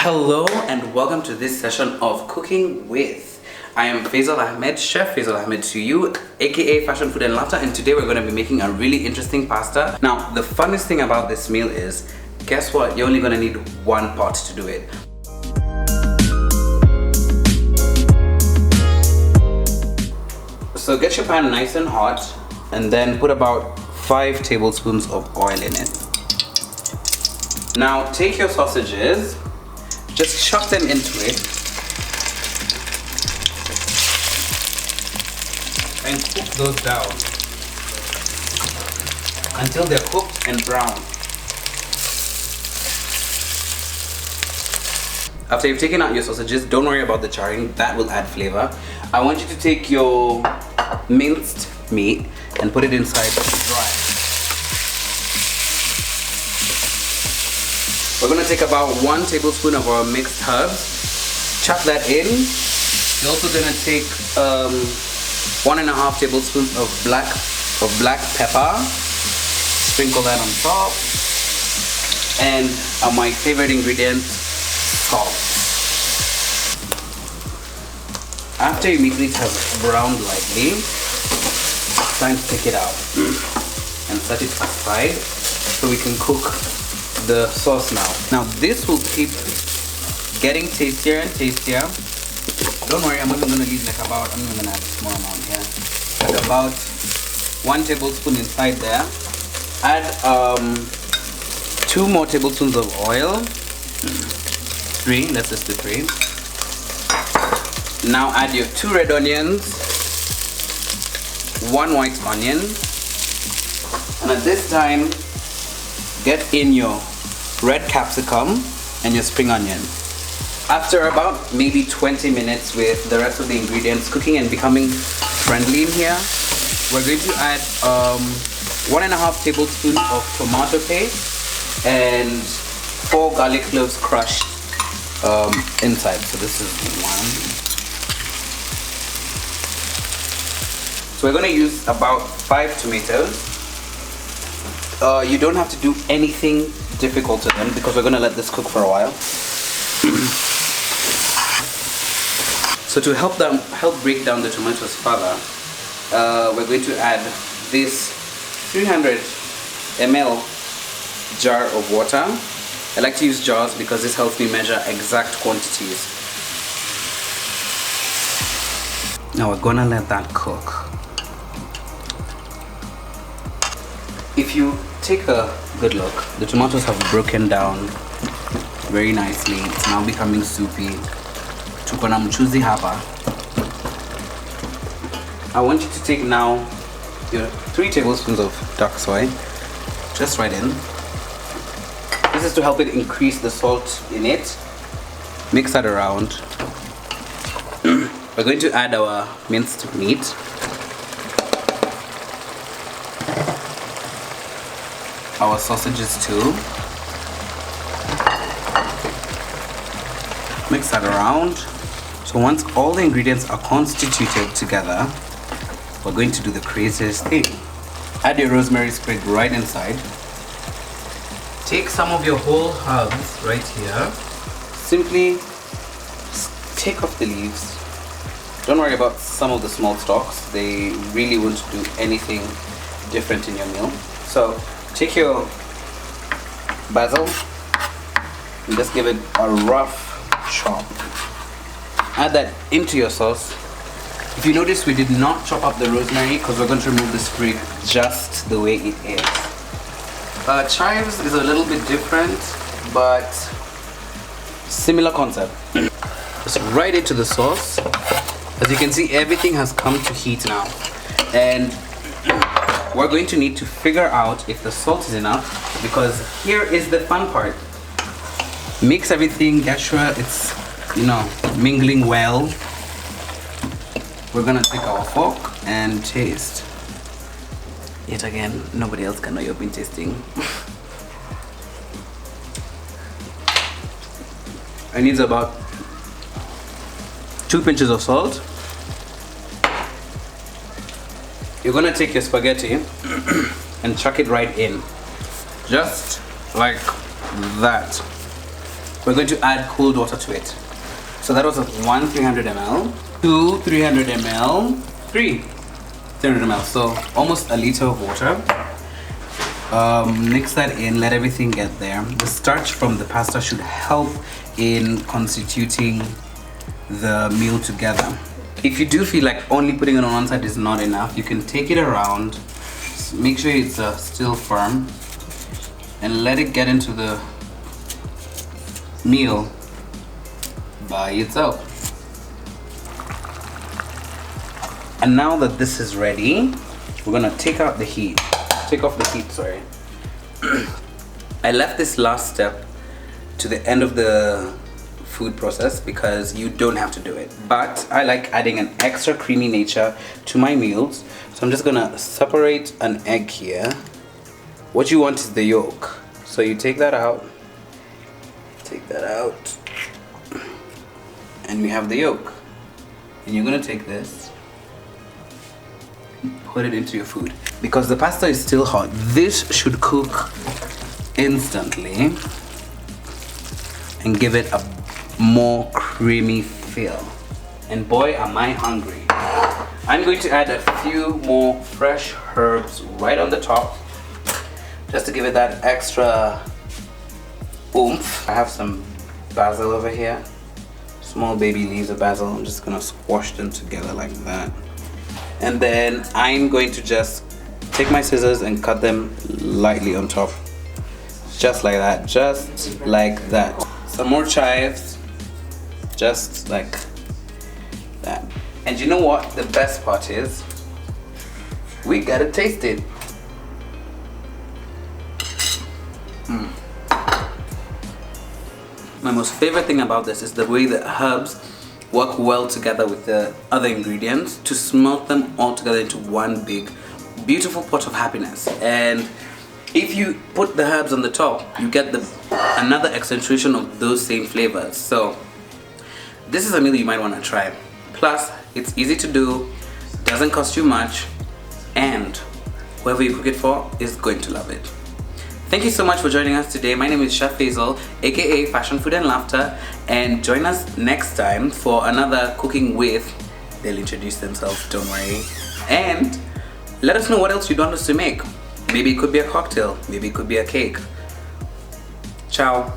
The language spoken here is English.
Hello and welcome to this session of Cooking With. I am Feizal Ahmed, Chef Feizal Ahmed to you, aka Fashion Food and Laughter, and today we're going to be making a really interesting pasta. Now, the funnest thing about this meal is, guess what? You're only going to need one pot to do it. So get your pan nice and hot and then put about 5 tablespoons of oil in it. Now take your sausages, just chuck them into it and cook those down until they're cooked and brown. After you've taken out your sausages, don't worry about the charring, that will add flavor. I want you to take your minced meat and put it inside dry. We're going to take about 1 tablespoon of our mixed herbs, chuck that in. You're also going to take 1.5 tablespoons of black pepper, sprinkle that on top, and my favorite ingredient, salt. After your meat has browned lightly, it's time to take it out and set it aside so we can cook the sauce now. Now this will keep getting tastier and tastier. Don't worry, I'm only going to leave I'm going to add a small amount here. Like about 1 tablespoon inside there. Add 2 more tablespoons of oil. 3, let's just do 3. Now add your 2 red onions, 1 white onion, and at this time get in your red capsicum and your spring onion. After about maybe 20 minutes with the rest of the ingredients cooking and becoming friendly in here, we're going to add 1.5 tablespoons of tomato paste and 4 garlic cloves crushed inside. So this is 1. So we're going to use about 5 tomatoes. You don't have to do anything difficult to them because we're going to let this cook for a while. So to help break down the tomatoes further, we're going to add this 300 ml jar of water. I like to use jars because this helps me measure exact quantities. Now we're going to let that cook. If you take a good look, the tomatoes have broken down very nicely. It's now becoming soupy. Tukona mchuzi hapa. I want you to take now your 3 tablespoons of dark soy, just right in. This is to help it increase the salt in it. Mix that around. We're going to add our minced meat. Our sausages too. Mix that around. So once all the ingredients are constituted together, we're going to do the craziest thing. Add your rosemary sprig right inside. Take some of your whole herbs right here. Simply take off the leaves. Don't worry about some of the small stalks. They really won't do anything different in your meal. So take your basil and just give it a rough chop. Add that into your sauce. If you notice, we did not chop up the rosemary because we're going to remove the sprig just the way it is. Chives is a little bit different, but similar concept. Just right into the sauce. As you can see, everything has come to heat now, and we're going to need to figure out if the salt is enough, because here is the fun part. Mix everything, get sure it's, mingling well. We're gonna take our fork and taste. Yet again, nobody else can know you've been tasting. It needs about 2 pinches of salt. You're gonna take your spaghetti and chuck it right in, just like that. we're going to add cold water to it. So that was one 300 ml, two 300 ml, three 300 ml. So almost a liter of water. Mix that in, let everything get there. The starch from the pasta should help in constituting the meal together. If you do feel like only putting it on one side is not enough, you can take it around, make sure it's still firm, and let it get into the meal by itself. And now that this is ready, we're gonna take off the heat, sorry. I left this last step to the end of the food process because you don't have to do it, but I like adding an extra creamy nature to my meals. So I'm just gonna separate an egg here. What you want is the yolk, so you take that out, and we have the yolk. And you're gonna take this, put it into your food. Because the pasta is still hot, this should cook instantly and give it a more creamy feel. And boy, am I hungry. I'm going to add a few more fresh herbs right on the top, just to give it that extra oomph. I have some basil over here, small baby leaves of basil. I'm just gonna squash them together like that. And then I'm going to just take my scissors and cut them lightly on top. Just like that, just like that. Some more chives, just like that. And you know what the best part is? We gotta taste it. My most favorite thing about this is the way the herbs work well together with the other ingredients to smelt them all together into one big beautiful pot of happiness. And if you put the herbs on the top, you get another accentuation of those same flavors. So this is a meal you might want to try. Plus, it's easy to do, doesn't cost you much, and whoever you cook it for is going to love it. Thank you so much for joining us today. My name is Chef Feizal, aka Fashion, Food and Laughter, and join us next time for another Cooking With. They'll introduce themselves, don't worry. And let us know what else you'd want us to make. Maybe it could be a cocktail, maybe it could be a cake. Ciao.